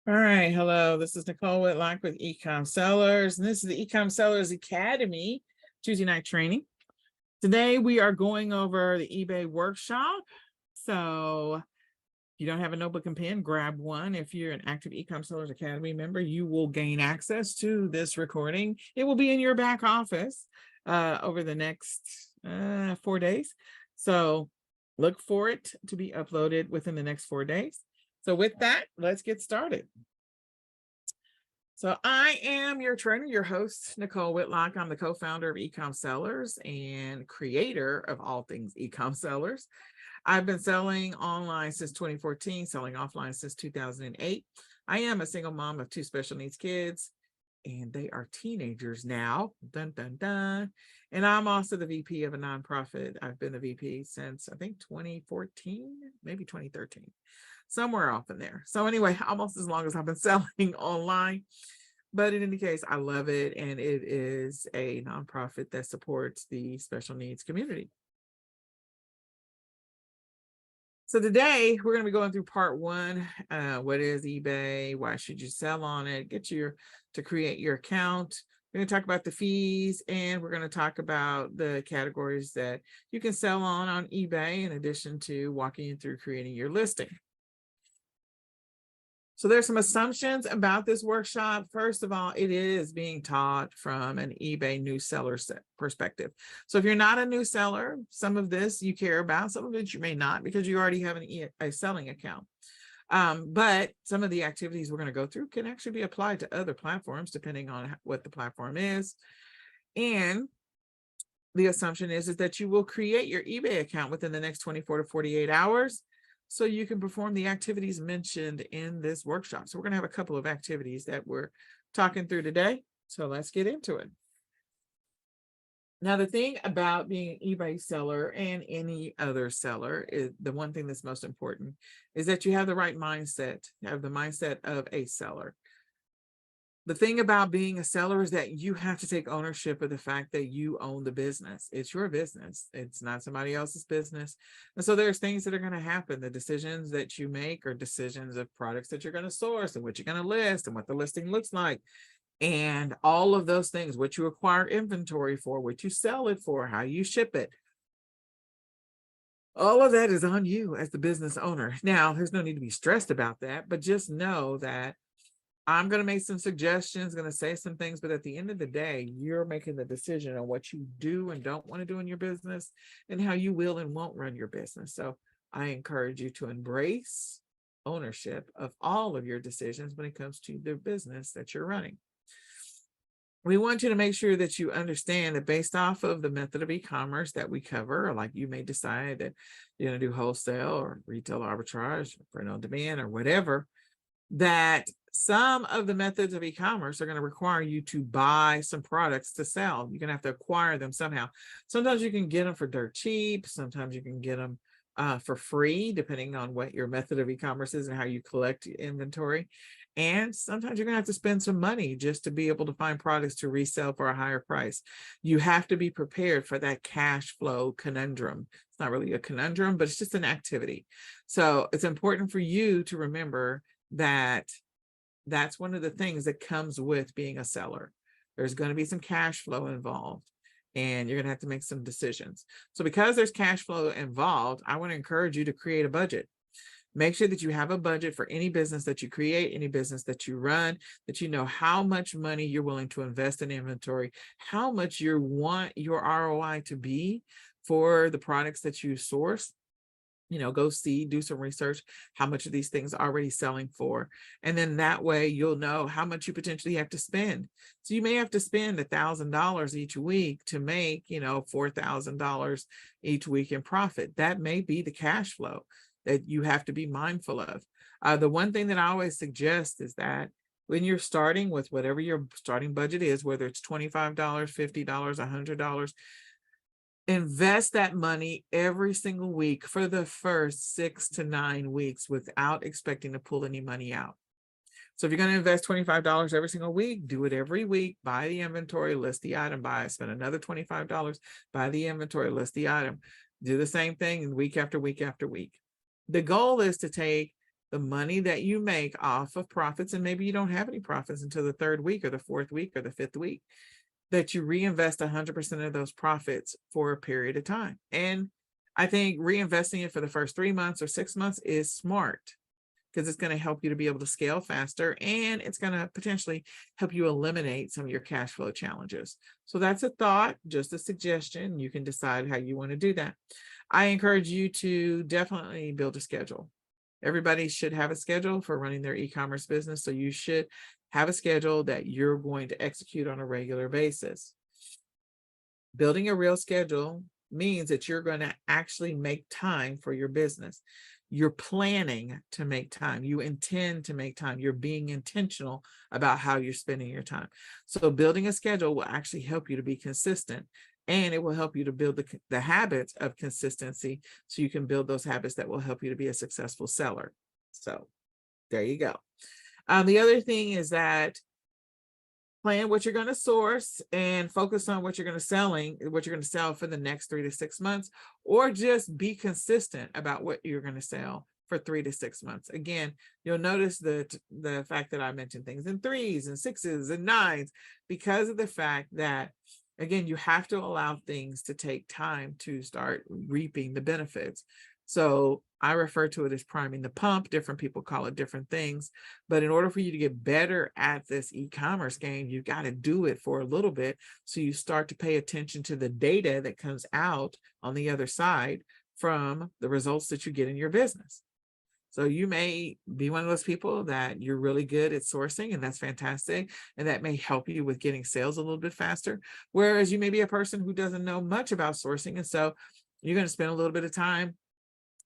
All right, hello, this is Nicole Whitlock with eCom Sellers, and this is the eCom Sellers Academy Tuesday night training. Today we are going over the eBay workshop. So if you don't have a notebook and pen, grab one. If you're an active eCom Sellers Academy member, you will gain access to this recording. It will be in your back office over the next 4 days. So look for it to be uploaded within the next 4 days. So with that, let's get started. So I am your trainer, your host, Nicole Whitlock. I'm the co-founder of eCom Sellers and creator of all things eCom Sellers. I've been selling online since 2014, selling offline since 2008. I am a single mom of 2 special needs kids, and they are teenagers now. Dun, dun, dun. And I'm also the VP of a nonprofit. I've been the VP since, I think, 2014, maybe 2013. Somewhere off in there. So anyway, almost as long as I've been selling online. But in any case, I love it. And it is a nonprofit that supports the special needs community. So today we're going to be going through part 1. What is eBay? Why should you sell on it? Get to create your account. We're going to talk about the fees, and we're going to talk about the categories that you can sell on eBay, in addition to walking you through creating your listing. So there's some assumptions about this workshop. First of all, it is being taught from an eBay new seller perspective. So if you're not a new seller, some of this you care about, some of it you may not, because you already have a selling account. But some of the activities we're going to go through can actually be applied to other platforms, depending on what the platform is. And the assumption is that you will create your eBay account within the next 24 to 48 hours. So you can perform the activities mentioned in this workshop. So we're going to have a couple of activities that we're talking through today. So let's get into it. Now, the thing about being an eBay seller and any other seller, is the one thing that's most important is that you have the right mindset. You have the mindset of a seller. The thing about being a seller is that you have to take ownership of the fact that you own the business. It's your business. It's not somebody else's business. And so there's things that are going to happen. The decisions that you make are decisions of products that you're going to source and what you're going to list and what the listing looks like. And all of those things, what you acquire inventory for, what you sell it for, how you ship it. All of that is on you as the business owner. Now, there's no need to be stressed about that, but just know that I'm going to make some suggestions, going to say some things, but at the end of the day, you're making the decision on what you do and don't want to do in your business and how you will and won't run your business. So I encourage you to embrace ownership of all of your decisions when it comes to the business that you're running. We want you to make sure that you understand that based off of the method of e-commerce that we cover, like you may decide that you're going to do wholesale or retail arbitrage, or print on demand or whatever, that some of the methods of e-commerce are going to require you to buy some products to sell. You're going to have to acquire them somehow. Sometimes you can get them for dirt cheap. Sometimes you can get them for free, depending on what your method of e-commerce is and how you collect inventory. And sometimes you're going to have to spend some money just to be able to find products to resell for a higher price. You have to be prepared for that cash flow conundrum. It's not really a conundrum, but it's just an activity. So it's important for you to remember that that's one of the things that comes with being a seller. There's going to be some cash flow involved, and you're going to have to make some decisions. So because there's cash flow involved, I want to encourage you to create a budget. Make sure that you have a budget for any business that you create, any business that you run, that you know how much money you're willing to invest in inventory, how much you want your ROI to be for the products that you source. Go see, do some research, how much of these things are already selling for. And then that way you'll know how much you potentially have to spend. So you may have to spend $1,000 each week to make, $4,000 each week in profit. That may be the cash flow that you have to be mindful of. The one thing that I always suggest is that when you're starting with whatever your starting budget is, whether it's $25, $50, $100, invest that money every single week for the first 6 to 9 weeks without expecting to pull any money out. So if you're going to invest $25 every single week, do it every week, buy the inventory, list the item, spend another $25, buy the inventory, list the item, do the same thing week after week after week. The goal is to take the money that you make off of profits, and maybe you don't have any profits until the third week or the fourth week or the fifth week, that you reinvest 100% of those profits for a period of time. And I think reinvesting it for the first 3 months or 6 months is smart, because it's going to help you to be able to scale faster, and it's going to potentially help you eliminate some of your cash flow challenges. So that's a thought, just a suggestion. You can decide how you want to do that. I encourage you to definitely build a schedule. Everybody should have a schedule for running their e-commerce business. So you should have a schedule that you're going to execute on a regular basis. Building a real schedule means that you're going to actually make time for your business. You're planning to make time. You intend to make time. You're being intentional about how you're spending your time. So building a schedule will actually help you to be consistent, and it will help you to build the habits of consistency, so you can build those habits that will help you to be a successful seller. So there you go. The other thing is that plan what you're going to source and focus on what you're going to sell for the next 3 to 6 months, or just be consistent about what you're going to sell for 3 to 6 months. Again, you'll notice the fact that I mentioned things in 3s and 6s and 9s, because of the fact that, again, you have to allow things to take time to start reaping the benefits. So I refer to it as priming the pump. Different people call it different things. But in order for you to get better at this e-commerce game, you've got to do it for a little bit. So you start to pay attention to the data that comes out on the other side from the results that you get in your business. So you may be one of those people that you're really good at sourcing, and that's fantastic. And that may help you with getting sales a little bit faster. Whereas you may be a person who doesn't know much about sourcing. And so you're going to spend a little bit of time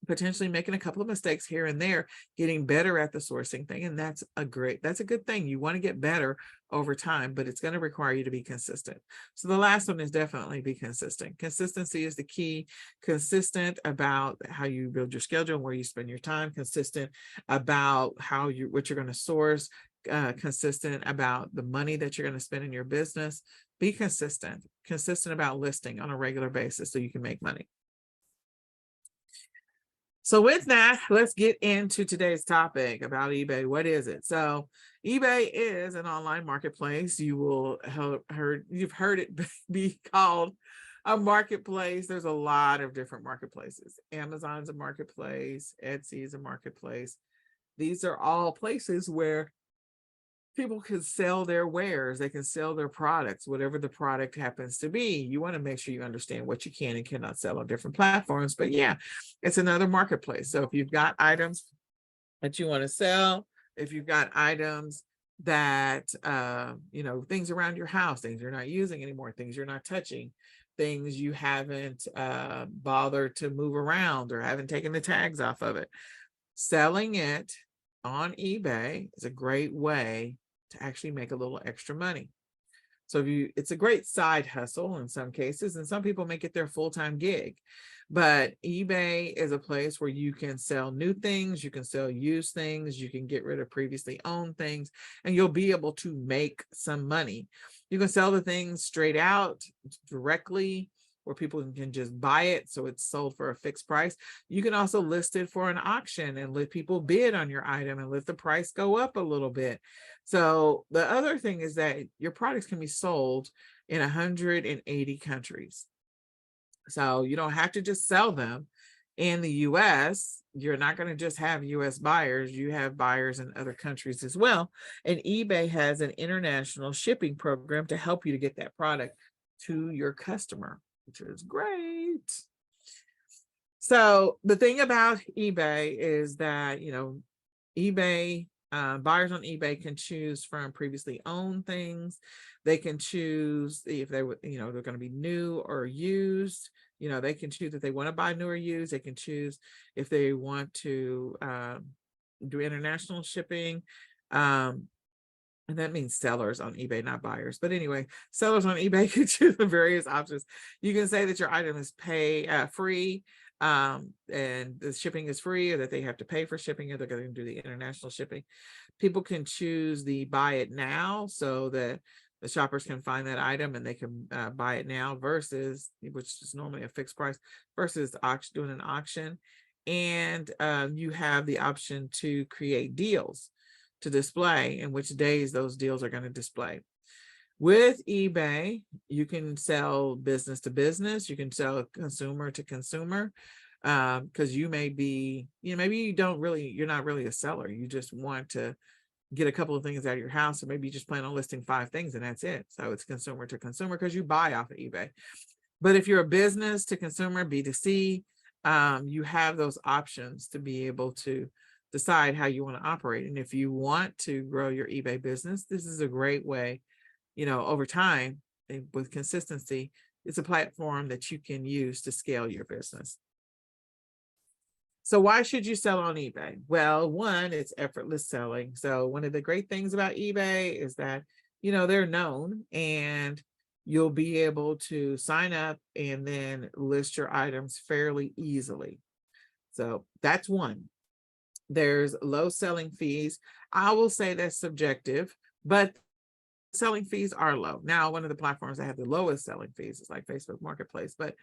potentially making a couple of mistakes here and there, getting better at the sourcing thing. And that's a good thing. You want to get better over time, but it's going to require you to be consistent. So the last one is definitely be consistent. Consistency is the key. Consistent about how you build your schedule and where you spend your time. Consistent about what you're going to source. Consistent about the money that you're going to spend in your business. Be consistent about listing on a regular basis so you can make money. So with that, let's get into today's topic about eBay. What is it? So eBay is an online marketplace. You've heard it be called a marketplace. There's a lot of different marketplaces. Amazon's a marketplace. Etsy is a marketplace. These are all places where people can sell their wares. They can sell their products, whatever the product happens to be. You want to make sure you understand what you can and cannot sell on different platforms. But yeah, it's another marketplace. So if you've got items that you want to sell, if you've got items that, things around your house, things you're not using anymore, things you're not touching, things you haven't bothered to move around or haven't taken the tags off of it, selling it on eBay is a great way to actually make a little extra money. So it's a great side hustle in some cases, and some people make it their full-time gig. But eBay is a place where you can sell new things, you can sell used things, you can get rid of previously owned things, and you'll be able to make some money. You can sell the things straight out directly, where people can just buy it, so it's sold for a fixed price. You can also list it for an auction and let people bid on your item and let the price go up a little bit. So the other thing is that your products can be sold in 180 countries. So you don't have to just sell them in the US. You're not going to just have US buyers. You have buyers in other countries as well. And eBay has an international shipping program to help you to get that product to your customer, which is great. So the thing about eBay is that, eBay buyers on eBay can choose from previously owned things. They can choose if they're going to be new or used. They can choose if they want to buy new or used. They can choose if they want to do international shipping. And that means sellers on eBay, not buyers. But anyway, sellers on eBay can choose the various options. You can say that your item is free, and the shipping is free, or that they have to pay for shipping, or they're going to do the international shipping. People can choose the buy it now, so that the shoppers can find that item and they can buy it now, versus, which is normally a fixed price, versus doing an auction. And you have the option to create deals to display and which days those deals are going to display. With eBay, you can sell business to business, you can sell consumer to consumer, because you may be, maybe you're not really a seller. You just want to get a couple of things out of your house, or maybe you just plan on listing 5 things and that's it. So it's consumer to consumer because you buy off of eBay. But if you're a business to consumer, B2C, you have those options to be able to decide how you want to operate. And if you want to grow your eBay business, this is a great way, over time with consistency. It's a platform that you can use to scale your business. So why should you sell on eBay? Well, one, it's effortless selling. So one of the great things about eBay is that, they're known, and you'll be able to sign up and then list your items fairly easily. So that's one. There's low selling fees. I will say that's subjective, but selling fees are low. Now, one of the platforms that have the lowest selling fees is like Facebook Marketplace, but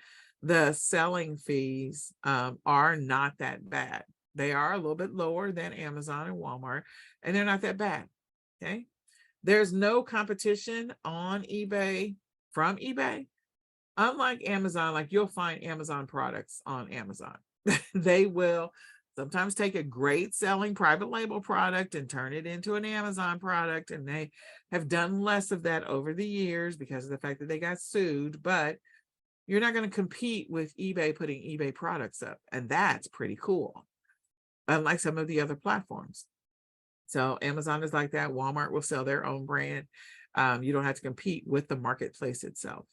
the selling fees are not that bad. They are a little bit lower than Amazon and Walmart, and they're not that bad. Okay. There's no competition on eBay from eBay. Unlike Amazon, like you'll find Amazon products on Amazon. They will sometimes take a great selling private label product and turn it into an Amazon product. And they have done less of that over the years because of the fact that they got sued. But you're not going to compete with eBay putting eBay products up. And that's pretty cool, unlike some of the other platforms. So Amazon is like that. Walmart will sell their own brand. You don't have to compete with the marketplace itself.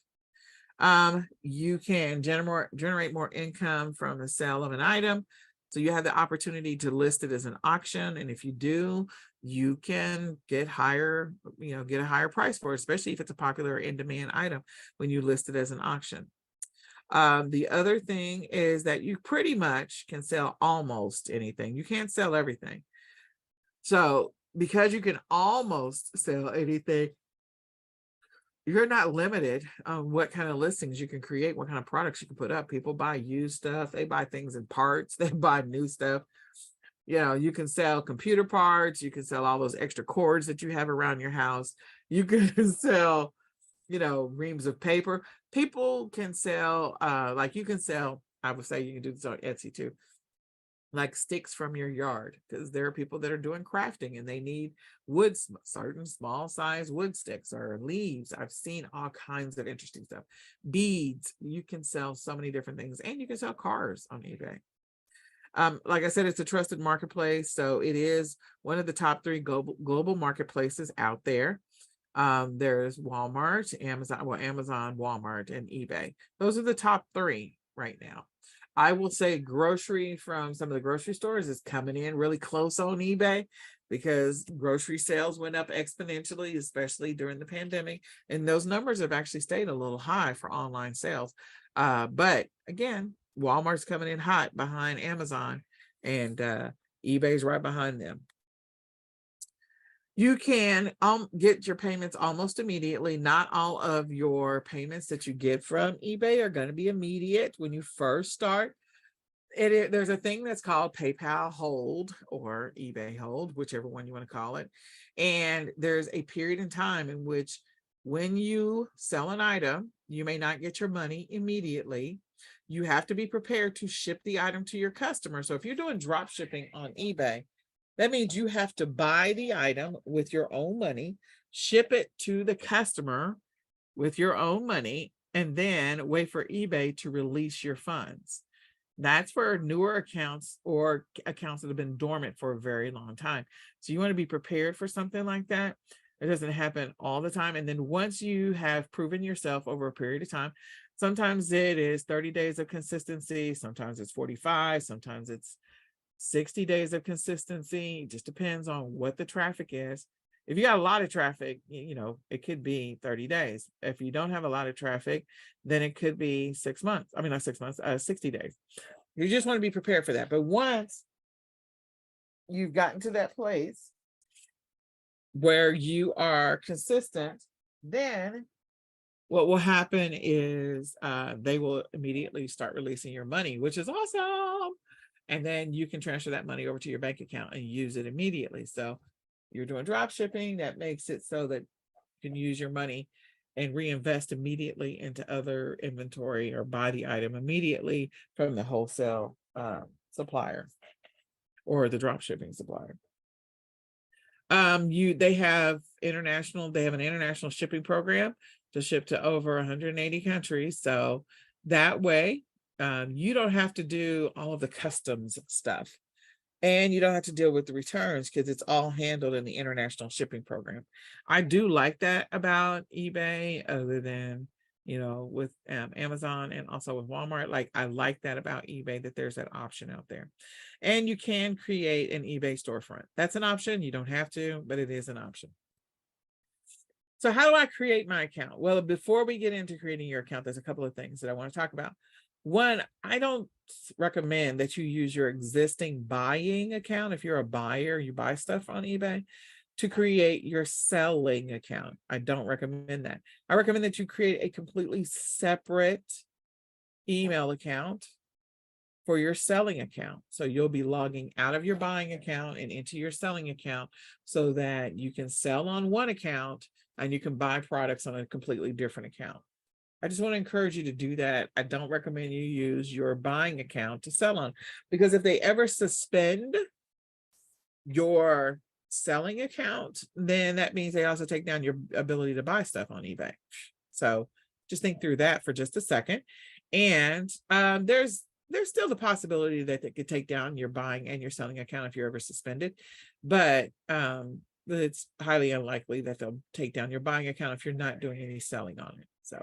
You can generate more income from the sale of an item. So you have the opportunity to list it as an auction. And if you do, you can get higher, get a higher price for it, especially if it's a popular in-demand item when you list it as an auction. The other thing is that you pretty much can sell almost anything. You can't sell everything. So because you can almost sell anything, you're not limited on what kind of listings you can create, what kind of products you can put up. People buy used stuff. They buy things in parts. They buy new stuff. You can sell computer parts. You can sell all those extra cords that you have around your house. You can sell, reams of paper. People can sell, like you can sell, I would say you can do this on Etsy too, like sticks from your yard, because there are people that are doing crafting and they need wood, certain small size wood sticks or leaves. I've seen all kinds of interesting stuff. Beads. You can sell so many different things, and you can sell cars on eBay. Like I said, it's a trusted marketplace. So it is one of the top 3 global marketplaces out there. There's Walmart, Amazon, Walmart, and eBay. Those are the top 3 right now. I will say grocery from some of the grocery stores is coming in really close on eBay because grocery sales went up exponentially, especially during the pandemic. And those numbers have actually stayed a little high for online sales. But again, Walmart's coming in hot behind Amazon, and eBay's right behind them. You can get your payments almost immediately. Not all of your payments that you get from eBay are going to be immediate when you first start. There's a thing that's called PayPal Hold or eBay Hold, whichever one you want to call it. And there's a period in time in which when you sell an item, you may not get your money immediately. You have to be prepared to ship the item to your customer. So if you're doing drop shipping on eBay, that means you have to buy the item with your own money, ship it to the customer with your own money, and then wait for eBay to release your funds. That's for newer accounts or accounts that have been dormant for a very long time. So you want to be prepared for something like that. It doesn't happen all the time. And then once you have proven yourself over a period of time, sometimes it is 30 days of consistency. Sometimes it's 45. Sometimes it's 60 days of consistency. It just depends on what the traffic is. If you got a lot of traffic, it could be 30 days. If you don't have a lot of traffic, then it could be 6 months. I mean, not 6 months, 60 days. You just want to be prepared for that. But once you've gotten to that place where you are consistent, then what will happen is they will immediately start releasing your money, which is awesome. and then you can transfer that money over to your bank account and use it immediately. So you're doing drop shipping, that makes it so that you can use your money and reinvest immediately into other inventory or buy the item immediately from the wholesale supplier or the drop shipping supplier. They have an international shipping program to ship to over 180 countries. So that way, you don't have to do all of the customs stuff, and you don't have to deal with the returns because it's all handled in the international shipping program. I do like that about eBay, other than, with Amazon and also with Walmart. Like, I like that about eBay, that there's that option out there. And you can create an eBay storefront. That's an option. You don't have to, but it is an option. So how do I create my account? Well, before we get into creating your account, there's a couple of things that I want to talk about. One, I don't recommend that you use your existing buying account. If you're a buyer, you buy stuff on eBay, to create your selling account. I don't recommend that. I recommend that you create a completely separate email account for your selling account. So you'll be logging out of your buying account and into your selling account so that you can sell on one account and you can buy products on a completely different account. I just want to encourage you to do that. I don't recommend you use your buying account to sell on, because if they ever suspend your selling account, then that means they also take down your ability to buy stuff on eBay. So just think through that for just a second. And there's still the possibility that they could take down your buying and your selling account if you're ever suspended, but it's highly unlikely that they'll take down your buying account if you're not doing any selling on it. So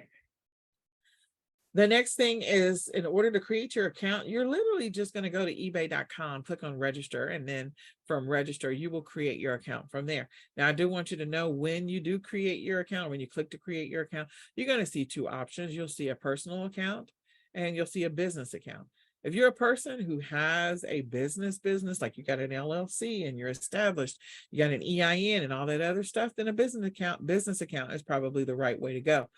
the next thing is, in order to create your account, you're literally just going to go to ebay.com, click on register, and then from register, you will create your account from there. Now, I do want you to know, when you do create your account, when you click to create your account, you're going to see two options. You'll see a personal account and you'll see a business account. If you're a person who has a business, like you got an LLC and you're established, you got an EIN and all that other stuff, then a business account is probably the right way to go.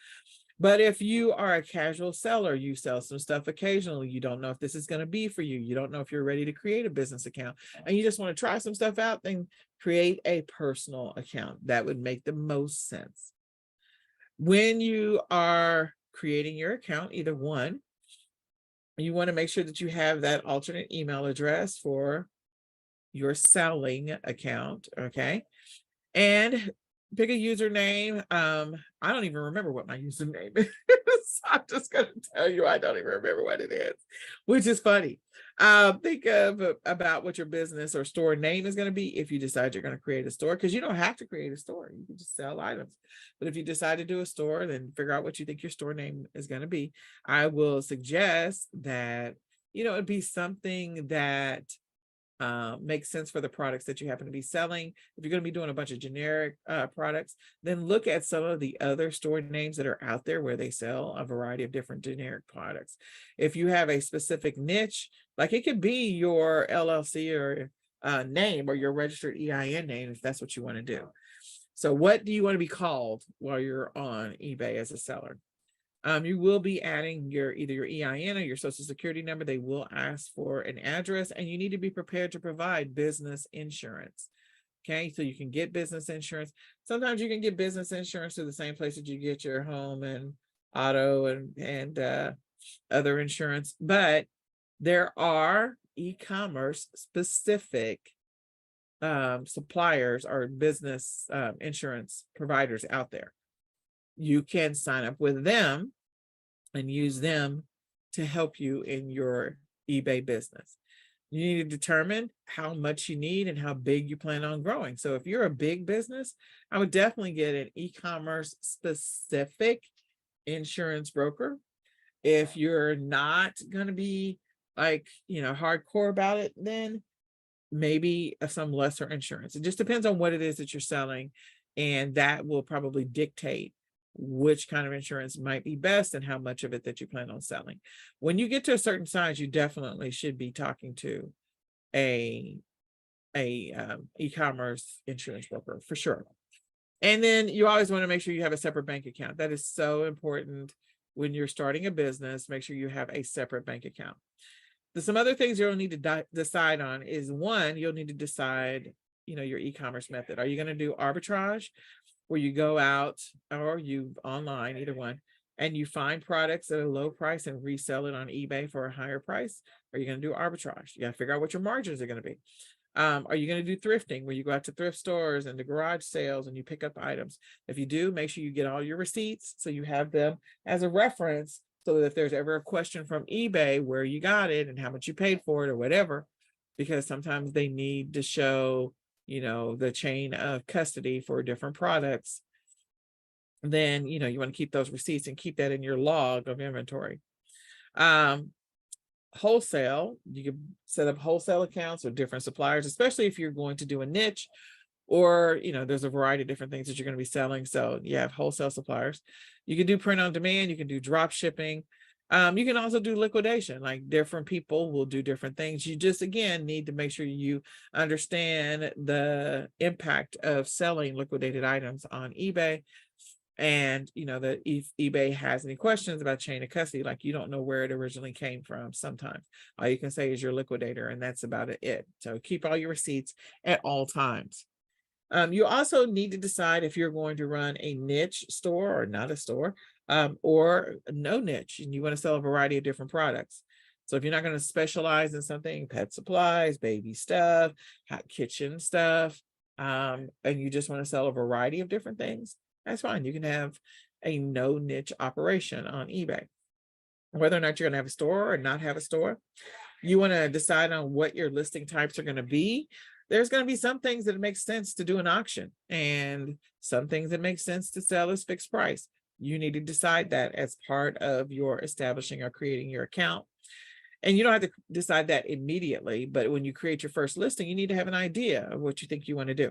But if you are a casual seller, you sell some stuff occasionally, you don't know if this is going to be for you, you don't know if you're ready to create a business account, and you just want to try some stuff out, then create a personal account. That would make the most sense. When you are creating your account, either one, you want to make sure that you have that alternate email address for your selling account, okay? And pick a username. I don't even remember what my username is. I'm just going to tell you, I don't even remember what it is, which is funny. Think about what your business or store name is going to be if you decide you're going to create a store, because you don't have to create a store. You can just sell items. But if you decide to do a store, then figure out what you think your store name is going to be. I will suggest that, it'd be something that makes sense for the products that you happen to be selling. If you're going to be doing a bunch of generic products, then look at some of the other store names that are out there where they sell a variety of different generic products. If you have a specific niche, like it could be your LLC or name or your registered EIN name, if that's what you want to do. So what do you want to be called while you're on eBay as a seller? You will be adding either your EIN or your social security number. They will ask for an address, and you need to be prepared to provide business insurance. Okay, so you can get business insurance. Sometimes you can get business insurance to the same place that you get your home and auto and other insurance, but there are e-commerce specific suppliers or business insurance providers out there. You can sign up with them and use them to help you in your eBay business. You need to determine how much you need and how big you plan on growing. So if you're a big business, I would definitely get an e-commerce specific insurance broker. If you're not going to be hardcore about it, then maybe some lesser insurance. It just depends on what it is that you're selling, and that will probably dictate which kind of insurance might be best and how much of it that you plan on selling. When you get to a certain size, you definitely should be talking to a e-commerce insurance broker for sure. And then you always want to make sure you have a separate bank account. That is so important when you're starting a business. Make sure you have a separate bank account. Some other things you'll need to decide on is, one, you'll need to decide, your e-commerce method. Are you going to do arbitrage, where you go out, or you online, either one, and you find products at a low price and resell it on eBay for a higher price? Are you going to do arbitrage? You got to figure out what your margins are going to be. Are you going to do thrifting, where you go out to thrift stores and the garage sales and you pick up items? If you do, make sure you get all your receipts so you have them as a reference, so that if there's ever a question from eBay where you got it and how much you paid for it or whatever, because sometimes they need to show, the chain of custody for different products, then, you want to keep those receipts and keep that in your log of inventory. Wholesale, you can set up wholesale accounts with different suppliers, especially if you're going to do a niche, or there's a variety of different things that you're going to be selling. So you have wholesale suppliers. You can do print on demand, you can do drop shipping. You can also do liquidation. Like, different people will do different things. You just, again, need to make sure you understand the impact of selling liquidated items on eBay. And that if eBay has any questions about chain of custody, like, you don't know where it originally came from, sometimes all you can say is your liquidator, and that's about it. So keep all your receipts at all times. You also need to decide if you're going to run a niche store or not a store, or no niche, and you want to sell a variety of different products. So if you're not going to specialize in something, pet supplies, baby stuff, hot kitchen stuff, and you just want to sell a variety of different things, that's fine. You can have a no niche operation on eBay. Whether or not you're going to have a store or not have a store, you want to decide on what your listing types are going to be. There's going to be some things that it makes sense to do an auction, and some things that make sense to sell as fixed price. You need to decide that as part of your establishing or creating your account. And you don't have to decide that immediately, but when you create your first listing, you need to have an idea of what you think you want to do.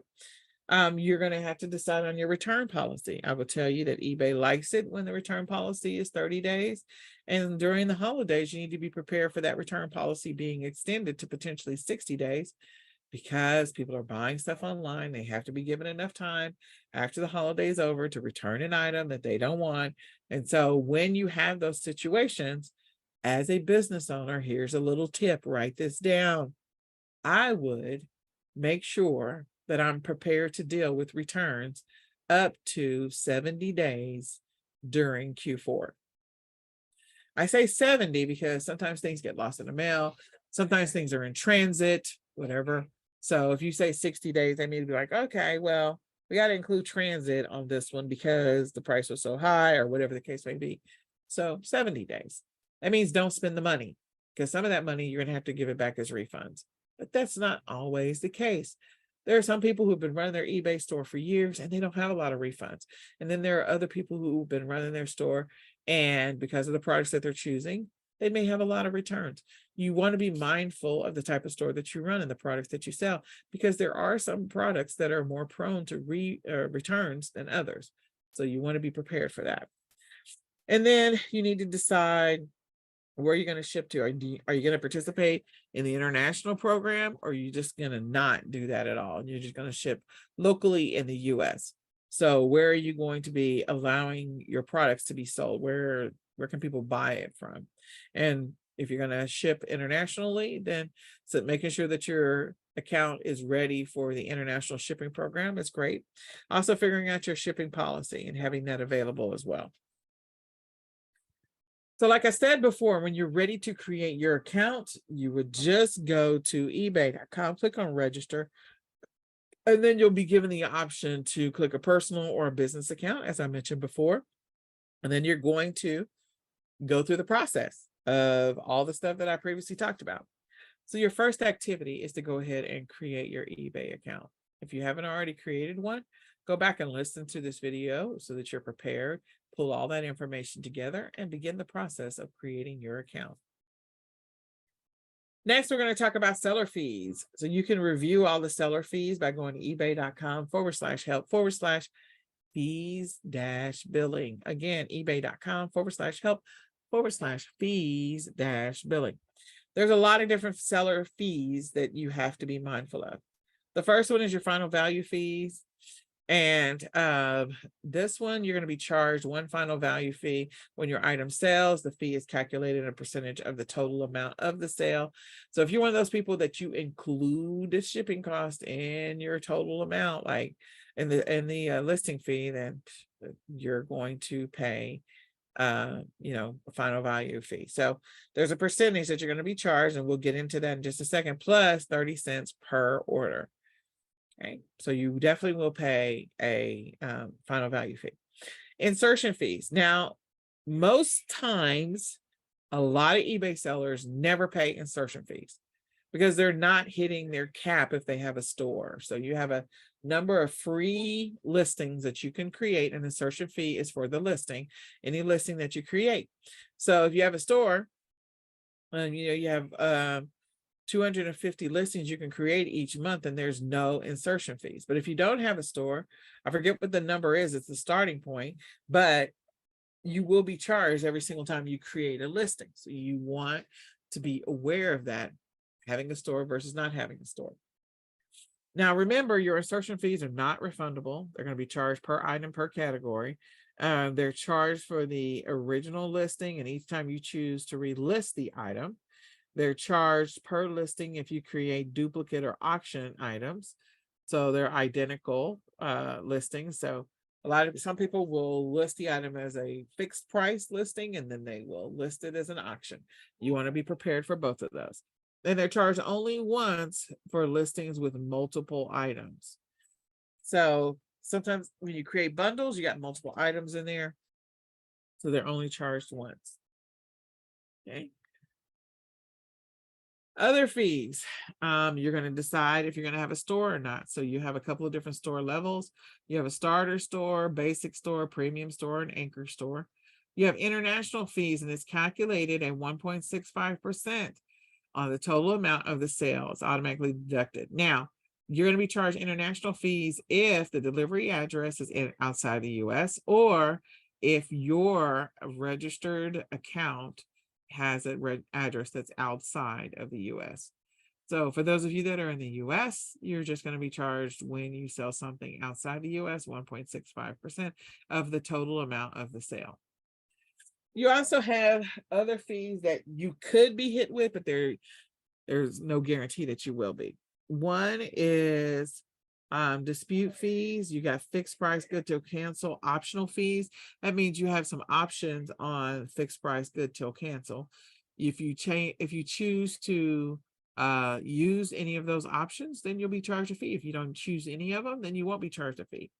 You're going to have to decide on your return policy. I will tell you that eBay likes it when the return policy is 30 days. And during the holidays, you need to be prepared for that return policy being extended to potentially 60 days, because people are buying stuff online. They have to be given enough time after the holidays over to return an item that they don't want. And so when you have those situations, as a business owner, here's a little tip: write this down. I would make sure that I'm prepared to deal with returns up to 70 days during Q4. I say 70 because sometimes things get lost in the mail. Sometimes things are in transit, whatever. So if you say 60 days, they need to be like, okay, well, we got to include transit on this one because the price was so high, or whatever the case may be. So 70 days. That means don't spend the money, because some of that money you're going to have to give it back as refunds. But that's not always the case. There are some people who've been running their eBay store for years and they don't have a lot of refunds. And then there are other people who've been running their store, and because of the products that they're choosing, they may have a lot of returns. You want to be mindful of the type of store that you run and the products that you sell, because there are some products that are more prone to returns than others. So you want to be prepared for that. And then you need to decide where you're going to ship to. Are you going to participate in the international program, or are you just going to not do that at all? And you're just going to ship locally in the US. So where are you going to be allowing your products to be sold? Where can people buy it from? And if you're going to ship internationally, then making sure that your account is ready for the international shipping program is great. Also figuring out your shipping policy and having that available as well. So like I said before, when you're ready to create your account, you would just go to ebay.com, click on register, and then you'll be given the option to click a personal or a business account, as I mentioned before. And then you're going to go through the process of all the stuff that I previously talked about. So your first activity is to go ahead and create your eBay account. If you haven't already created one, go back and listen to this video so that you're prepared, pull all that information together, and begin the process of creating your account. Next, we're going to talk about seller fees. So you can review all the seller fees by going to ebay.com/help/fees-billing. Again, ebay.com/help/fees-billing. There's a lot of different seller fees that you have to be mindful of. The first one is your final value fees. And this one, you're going to be charged one final value fee when your item sells. The fee is calculated a percentage of the total amount of the sale. So if you're one of those people that you include the shipping cost in your total amount, like in the listing fee, then you're going to pay a final value fee. So there's a percentage that you're going to be charged, and we'll get into that in just a second, plus 30 cents per order. Okay, so you definitely will pay a final value fee. Insertion fees. Now, most times, a lot of eBay sellers never pay insertion fees because they're not hitting their cap if they have a store. So you have a number of free listings that you can create. An insertion fee is for the listing, any listing that you create. So if you have a store, and you have 250 listings you can create each month, and there's no insertion fees. But if you don't have a store, I forget what the number is, it's the starting point, but you will be charged every single time you create a listing. So you want to be aware of that, having a store versus not having a store. Now, remember, your insertion fees are not refundable. They're going to be charged per item, per category. They're charged for the original listing, and each time you choose to relist the item. They're charged per listing if you create duplicate or auction items. So they're identical listings. So some people will list the item as a fixed price listing, and then they will list it as an auction. You want to be prepared for both of those. And they're charged only once for listings with multiple items. So sometimes when you create bundles, you got multiple items in there. So they're only charged once. Okay. Other fees, you're going to decide if you're going to have a store or not. So you have a couple of different store levels. You have a starter store, basic store, premium store, and anchor store. You have international fees, and it's calculated at 1.65% on the total amount of the sale. It's automatically deducted. Now, you're going to be charged international fees if the delivery address is outside the US, or if your registered account has a address that's outside of the US. So for those of you that are in the US, you're just going to be charged when you sell something outside the US, 1.65% of the total amount of the sale. You also have other fees that you could be hit with, but there's no guarantee that you will be. One is dispute fees. You got fixed price good till cancel, optional fees. That means you have some options on fixed price good till cancel. If you choose to use any of those options, then you'll be charged a fee. If you don't choose any of them, then you won't be charged a fee.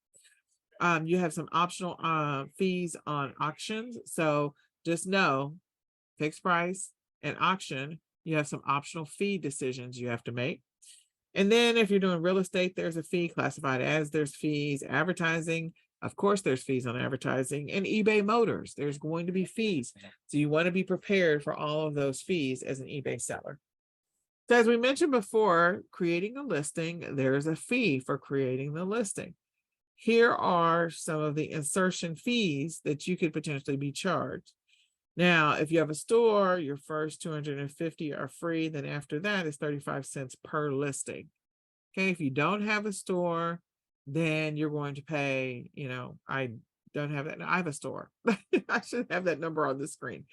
You have some optional fees on auctions. So just know, fixed price and auction, you have some optional fee decisions you have to make. And then if you're doing real estate, there's a fee classified as, there's fees. Advertising, of course, there's fees on advertising. And eBay Motors, there's going to be fees. So you want to be prepared for all of those fees as an eBay seller. So as we mentioned before, creating a listing, there's a fee for creating the listing. Here are some of the insertion fees that you could potentially be charged. Now, if you have a store, your first 250 are free. Then after that is 35 cents per listing. Okay, if you don't have a store, then you're going to pay, I don't have that. I have a store. I should have that number on the screen,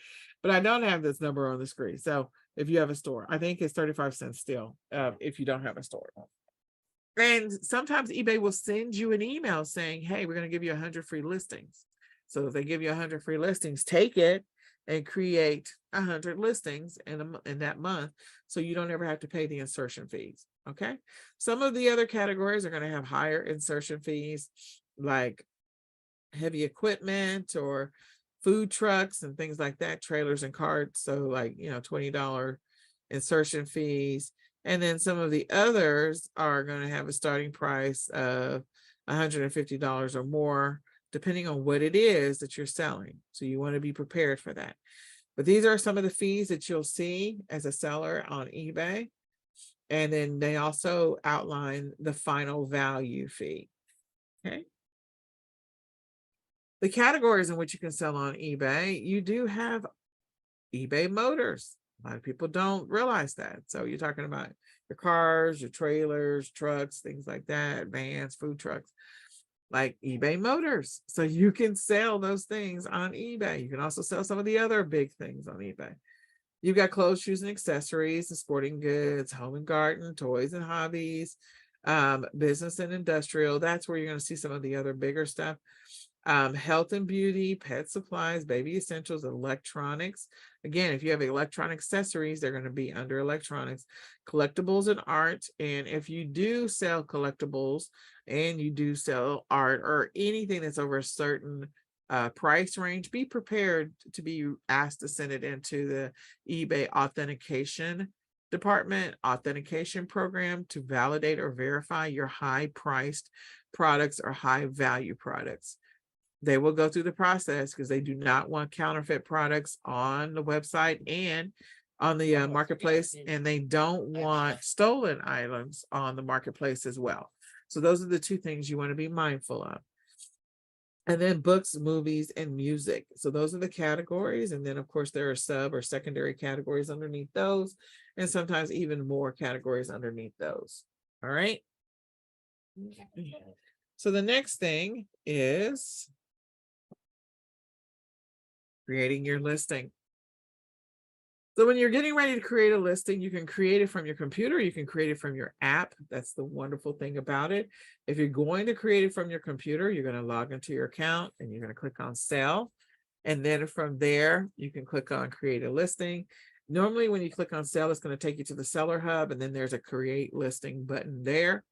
but I don't have this number on the screen. So if you have a store, I think it's 35 cents still, if you don't have a store. And sometimes eBay will send you an email saying, hey, we're going to give you 100 free listings. So if they give you 100 free listings, take it and create 100 listings in that month, so you don't ever have to pay the insertion fees. Okay. Some of the other categories are going to have higher insertion fees, like heavy equipment or food trucks and things like that, trailers and carts. So like, $20 insertion fees. And then some of the others are going to have a starting price of $150 or more, depending on what it is that you're selling. So you want to be prepared for that. But these are some of the fees that you'll see as a seller on eBay. And then they also outline the final value fee. Okay. The categories in which you can sell on eBay, you do have eBay Motors. A lot of people don't realize that. So you're talking about your cars, your trailers, trucks, things like that, vans, food trucks. like eBay Motors. So you can sell those things on eBay. You can also sell some of the other big things on eBay. You've got clothes, shoes, and accessories, and sporting goods, home and garden, toys and hobbies, business and industrial. That's where you're going to see some of the other bigger stuff. Health and beauty, pet supplies, baby essentials, electronics. Again, if you have electronic accessories, they're going to be under electronics, collectibles and art. And if you do sell collectibles and you do sell art or anything that's over a certain price range, be prepared to be asked to send it into the eBay authentication department, authentication program, to validate or verify your high priced products or high value products. They will go through the process because they do not want counterfeit products on the website and on the marketplace, and they don't want stolen items on the marketplace as well. So those are the two things you want to be mindful of. And then books, movies, and music. So those are the categories. And then, of course, there are sub or secondary categories underneath those, and sometimes even more categories underneath those. All right. So the next thing is creating your listing. So when you're getting ready to create a listing, you can create it from your computer, you can create it from your app. That's the wonderful thing about it. If you're going to create it from your computer, you're going to log into your account and you're going to click on sell. And then from there, you can click on create a listing. Normally, when you click on sell, it's going to take you to the seller hub, and then there's a create listing button there.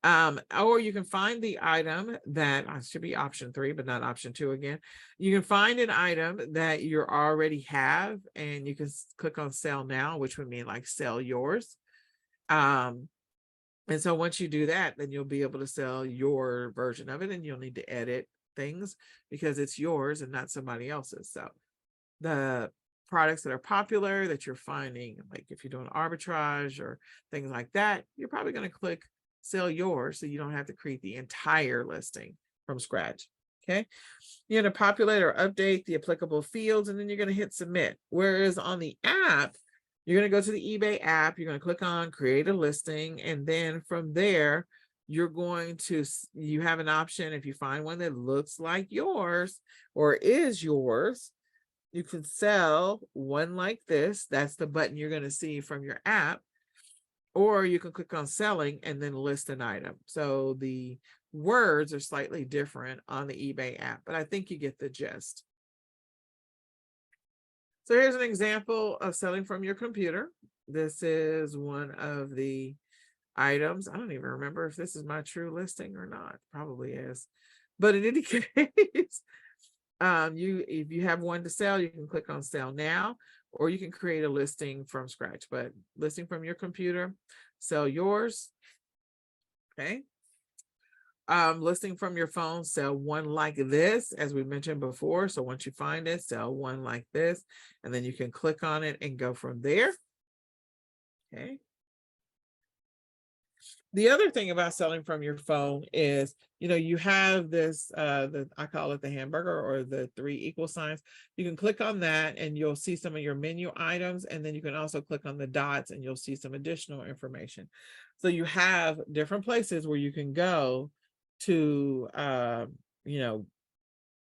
Or you can find the item that should be option 3, but not option 2 again. You can find an item that you already have, and you can click on sell now, which would mean like sell yours. And so once you do that, then you'll be able to sell your version of it, and you'll need to edit things because it's yours and not somebody else's. So the products that are popular that you're finding, like if you're doing arbitrage or things like that, you're probably going to click sell yours so you don't have to create the entire listing from scratch. Okay, you're going to populate or update the applicable fields, and then you're going to hit submit. Whereas on the app, you're going to go to the eBay app, you're going to click on create a listing, and then from there you're going to, you have an option. If you find one that looks like yours or is yours, you can sell one like this. That's the button you're going to see from your app. Or you can click on selling and then list an item. So the words are slightly different on the eBay app, but I think you get the gist. So here's an example of selling from your computer. This is one of the items. I don't even remember if this is my true listing or not. Probably is. But in any case, if you have one to sell, you can click on sell now, or you can create a listing from scratch. But listing from your computer, sell yours. Okay. Listing from your phone, sell one like this, as we mentioned before. So once you find it, sell one like this, and then you can click on it and go from there. Okay. The other thing about selling from your phone is, you have this, I call it the hamburger or the 3 equal signs. You can click on that and you'll see some of your menu items. And then you can also click on the dots and you'll see some additional information. So you have different places where you can go to,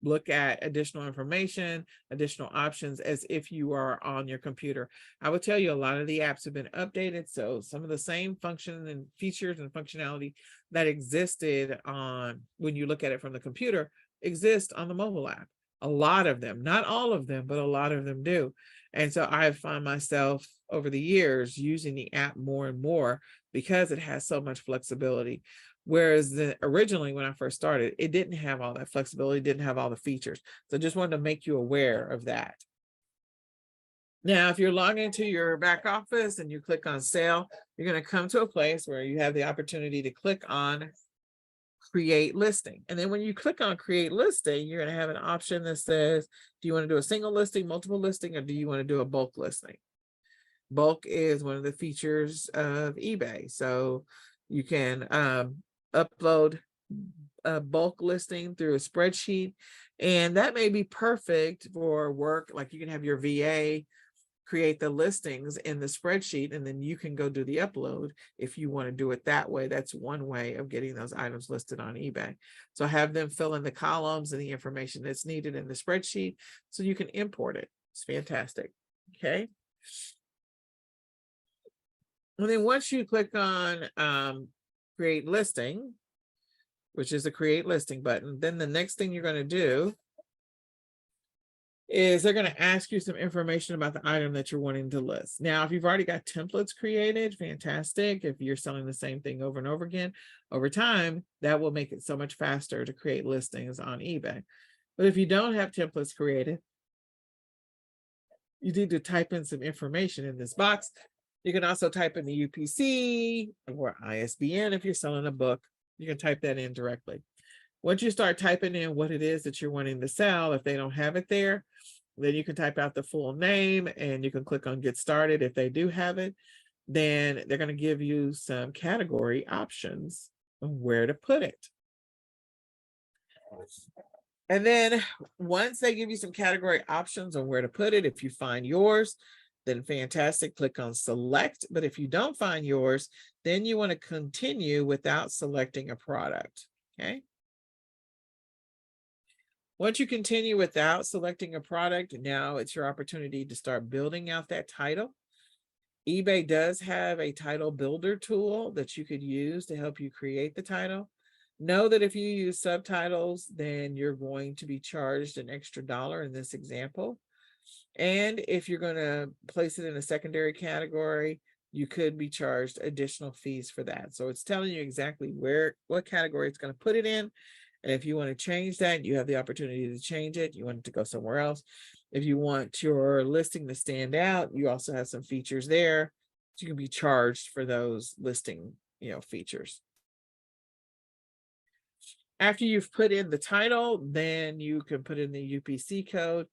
look at additional information, additional options as if you are on your computer. I would tell you a lot of the apps have been updated. So some of the same function and features and functionality that existed on when you look at it from the computer exist on the mobile app. A lot of them, not all of them, but a lot of them do. And so I find myself over the years using the app more and more because it has so much flexibility. Whereas originally when I first started, it didn't have all that flexibility, didn't have all the features. So just wanted to make you aware of that. Now, if you're logged into your back office and you click on sale, you're going to come to a place where you have the opportunity to click on create listing. And then when you click on create listing, you're going to have an option that says, do you want to do a single listing, multiple listing, or do you want to do a bulk listing? Bulk is one of the features of eBay. So you can upload a bulk listing through a spreadsheet, and that may be perfect for work. Like you can have your VA create the listings in the spreadsheet, and then you can go do the upload if you want to do it that way. That's one way of getting those items listed on eBay. So have them fill in the columns and the information that's needed in the spreadsheet so you can import it. It's fantastic. Okay. And then once you click on create listing, which is the create listing button, then the next thing you're going to do is they're going to ask you some information about the item that you're wanting to list. Now, if you've already got templates created, fantastic. If you're selling the same thing over and over again, over time, that will make it so much faster to create listings on eBay. But if you don't have templates created, you need to type in some information in this box. You can also type in the UPC or ISBN if you're selling a book. You can type that in directly. Once you start typing in what it is that you're wanting to sell, if they don't have it there, then you can type out the full name and you can click on get started. If they do have it, then they're going to give you some category options on where to put it. And then once they give you some category options on where to put it, if you find yours, then fantastic, click on select. But if you don't find yours, then you want to continue without selecting a product. Okay. Once you continue without selecting a product, now it's your opportunity to start building out that title. eBay does have a title builder tool that you could use to help you create the title. Know that if you use subtitles, then you're going to be charged an extra $1 in this example. And if you're going to place it in a secondary category, you could be charged additional fees for that. So it's telling you exactly what category it's going to put it in. And if you want to change that, you have the opportunity to change it. You want it to go somewhere else. If you want your listing to stand out, you also have some features there. So you can be charged for those listing, features. After you've put in the title, then you can put in the UPC code.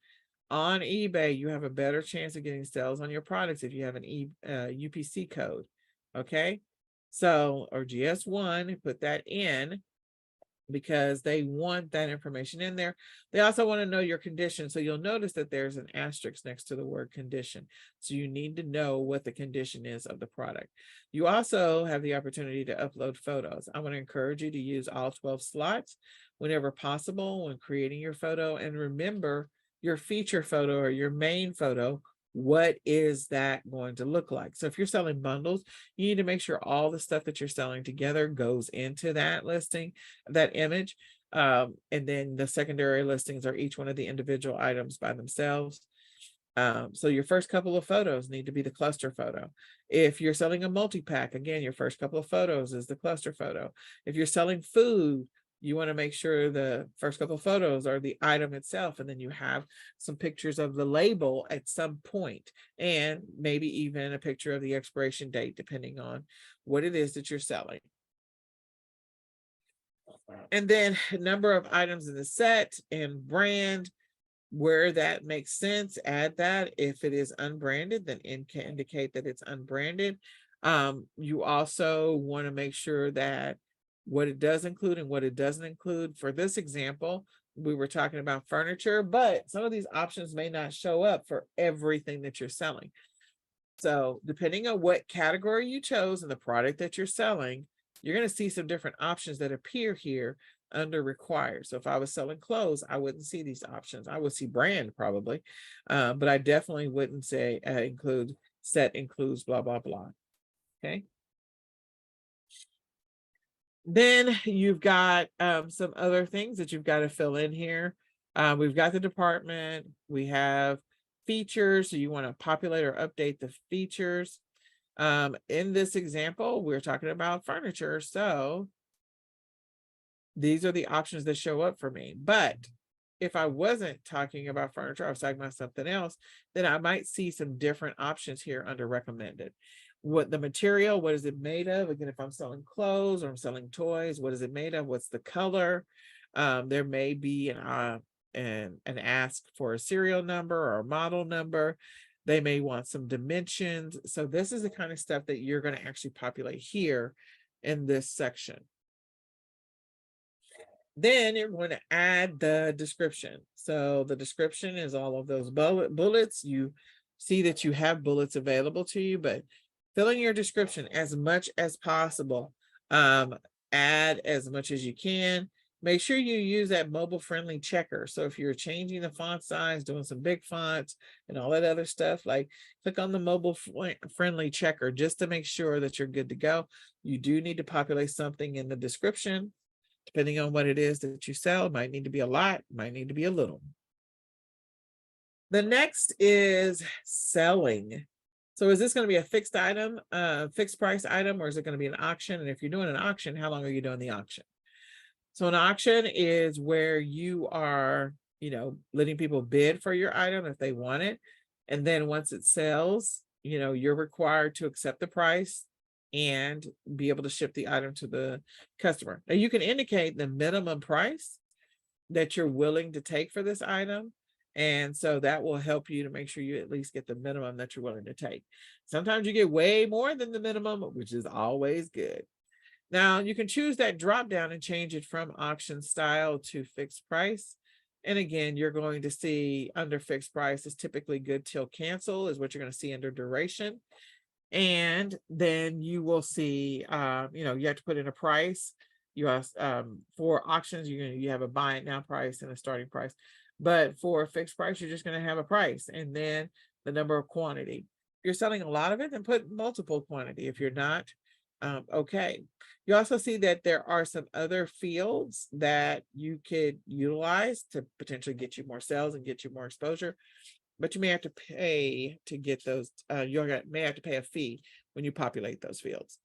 On eBay, you have a better chance of getting sales on your products if you have an UPC code. Okay. So, or GS1, put that in, because they want that information in there. They also want to know your condition. So you'll notice that there's an asterisk next to the word condition. So you need to know what the condition is of the product. You also have the opportunity to upload photos. I want to encourage you to use all 12 slots whenever possible when creating your photo. And remember, your feature photo or your main photo, what is that going to look like? So if you're selling bundles, you need to make sure all the stuff that you're selling together goes into that listing, that image. And then the secondary listings are each one of the individual items by themselves. So your first couple of photos need to be the cluster photo. If you're selling a multi-pack, again, your first couple of photos is the cluster photo. If you're selling food, you want to make sure the first couple of photos are the item itself, and then you have some pictures of the label at some point, and maybe even a picture of the expiration date, depending on what it is that you're selling. And then number of items in the set and brand, where that makes sense, add that. If it is unbranded, then it can indicate that it's unbranded. You also want to make sure that what it does include and what it doesn't include. For this example, we were talking about furniture, but some of these options may not show up for everything that you're selling. So depending on what category you chose and the product that you're selling, you're going to see some different options that appear here under required. So if I was selling clothes, I wouldn't see these options. I would see brand probably, but I definitely wouldn't say include set includes blah, blah, blah. Okay. Then you've got some other things that you've got to fill in here. We've got the department. We have features. So you want to populate or update the features. In this example, we're talking about furniture. So these are the options that show up for me. But if I wasn't talking about furniture, I was talking about something else, then I might see some different options here under recommended. What the material, what is it made of? Again, if I'm selling clothes or I'm selling toys, what is it made of? What's the color? There may be an ask for a serial number or a model number. They may want some dimensions. So this is the kind of stuff that you're going to actually populate here in this section. Then you're going to add the description. So the description is all of those bullets. You see that you have bullets available to you, but fill in your description as much as possible. Add as much as you can. Make sure you use that mobile friendly checker. So if you're changing the font size, doing some big fonts and all that other stuff, like click on the mobile friendly checker just to make sure that you're good to go. You do need to populate something in the description. Depending on what it is that you sell, it might need to be a lot, might need to be a little. The next is selling. So is this going to be a fixed item, fixed price item, or is it going to be an auction? And if you're doing an auction, how long are you doing the auction? So an auction is where you are, letting people bid for your item if they want it. And then once it sells, you're required to accept the price and be able to ship the item to the customer. Now you can indicate the minimum price that you're willing to take for this item. And so that will help you to make sure you at least get the minimum that you're willing to take. Sometimes you get way more than the minimum, which is always good. Now you can choose that drop down and change it from auction style to fixed price. And again, you're going to see under fixed price is typically good till cancel is what you're going to see under duration. And then you will see, you have to put in a price. You have for auctions, you have a buy it now price and a starting price. But for a fixed price, you're just going to have a price and then the number of quantity. If you're selling a lot of it, then put multiple quantity. If you're not, okay. You also see that there are some other fields that you could utilize to potentially get you more sales and get you more exposure, but you may have to pay to get those. You may have to pay a fee when you populate those fields.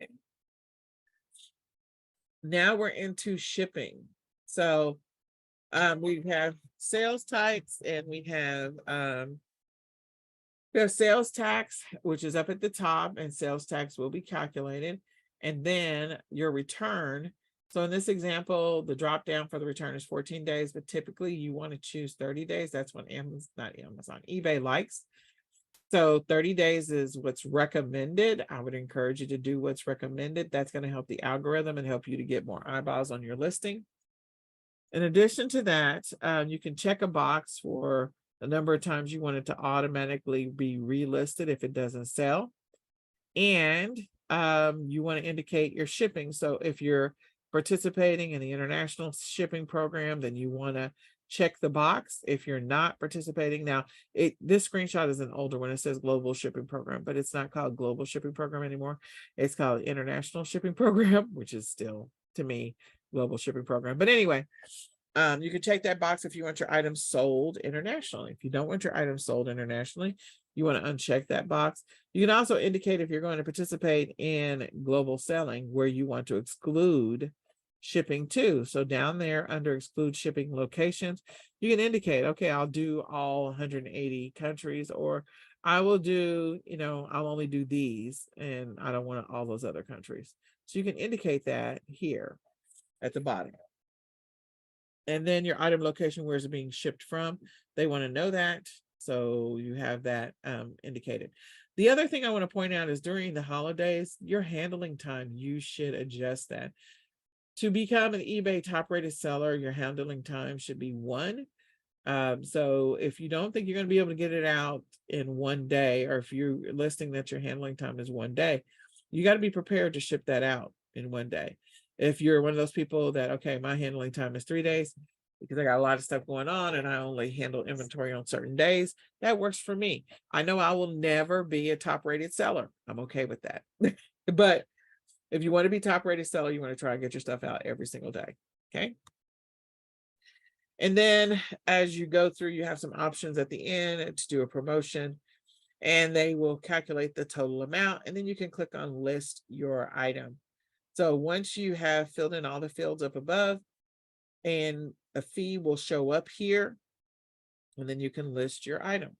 Okay. Now we're into shipping. So we have sales types and we have sales tax, which is up at the top, and sales tax will be calculated. And then your return. So in this example, the drop down for the return is 14 days, but typically you want to choose 30 days. That's what eBay likes. So 30 days is what's recommended. I would encourage you to do what's recommended. That's going to help the algorithm and help you to get more eyeballs on your listing. In addition to that, you can check a box for the number of times you want it to automatically be relisted if it doesn't sell. And you want to indicate your shipping. So if you're participating in the international shipping program, then you want to check the box. If you're not participating, now this screenshot is an older one. It says global shipping program, but it's not called global shipping program anymore. It's called international shipping program, which is still, to me, global shipping program. But anyway, you can check that box if you want your items sold internationally. If you don't want your items sold internationally, you want to uncheck that box. You can also indicate if you're going to participate in global selling where you want to exclude shipping to. So down there under exclude shipping locations, you can indicate, okay, I'll do all 180 countries, or I will do, I'll only do these and I don't want all those other countries. So you can indicate that here at the bottom. And then your item location, where is it being shipped from? They want to know that. So you have that indicated. The other thing I want to point out is during the holidays, your handling time, you should adjust that. To become an eBay top rated seller, your handling time should be 1. So if you don't think you're going to be able to get it out in 1 day, or if you're listing that your handling time is 1 day, you got to be prepared to ship that out in 1 day. If you're one of those people that, okay, my handling time is 3 days because I got a lot of stuff going on and I only handle inventory on certain days, that works for me. I know I will never be a top rated seller. I'm okay with that. But if you want to be top rated seller, you want to try and get your stuff out every single day. Okay. And then as you go through, you have some options at the end to do a promotion, and they will calculate the total amount. And then you can click on list your item. So once you have filled in all the fields up above, and a fee will show up here, and then you can list your item.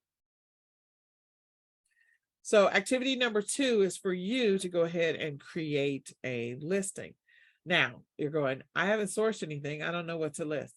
So activity number 2 is for you to go ahead and create a listing. Now you're going, I haven't sourced anything. I don't know what to list.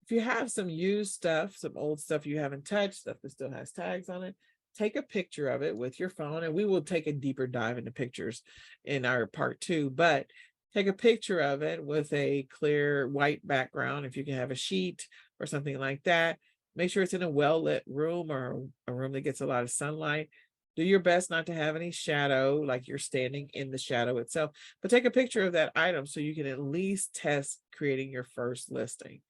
If you have some used stuff, some old stuff you haven't touched, stuff that still has tags on it, take a picture of it with your phone, and we will take a deeper dive into pictures in our part 2, but take a picture of it with a clear white background. If you can have a sheet or something like that, Make sure it's in a well-lit room or a room that gets a lot of sunlight. Do your best not to have any shadow, like you're standing in the shadow itself, but take a picture of that item so you can at least test creating your first listing.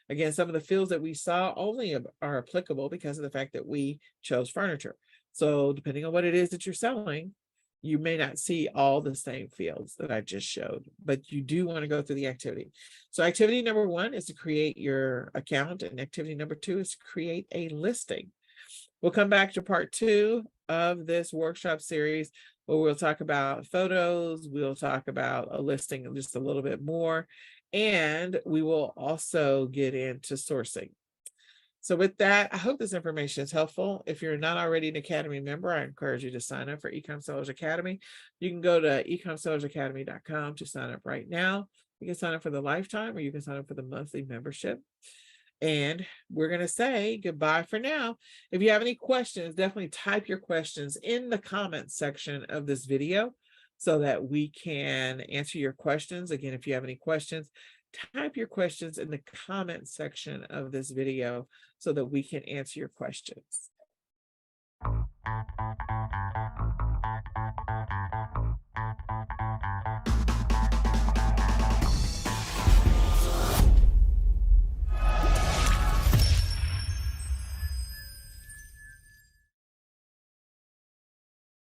Again, some of the fields that we saw only are applicable because of the fact that we chose furniture. So depending on what it is that you're selling, you may not see all the same fields that I just showed, but you do want to go through the activity. So activity number 1 is to create your account, and activity number 2 is to create a listing. We'll come back to part 2 of this workshop series where we'll talk about photos, we'll talk about a listing just a little bit more, and we will also get into sourcing. So with that, I hope this information is helpful. If you're not already an Academy member, I encourage you to sign up for eCom Sellers Academy. You can go to ecomsellersacademy.com to sign up right now. You can sign up for the lifetime, or you can sign up for the monthly membership. And we're going to say goodbye for now. If you have any questions, definitely type your questions in the comments section of this video so that we can answer your questions. Again, if you have any questions, type your questions in the comment section of this video so that we can answer your questions.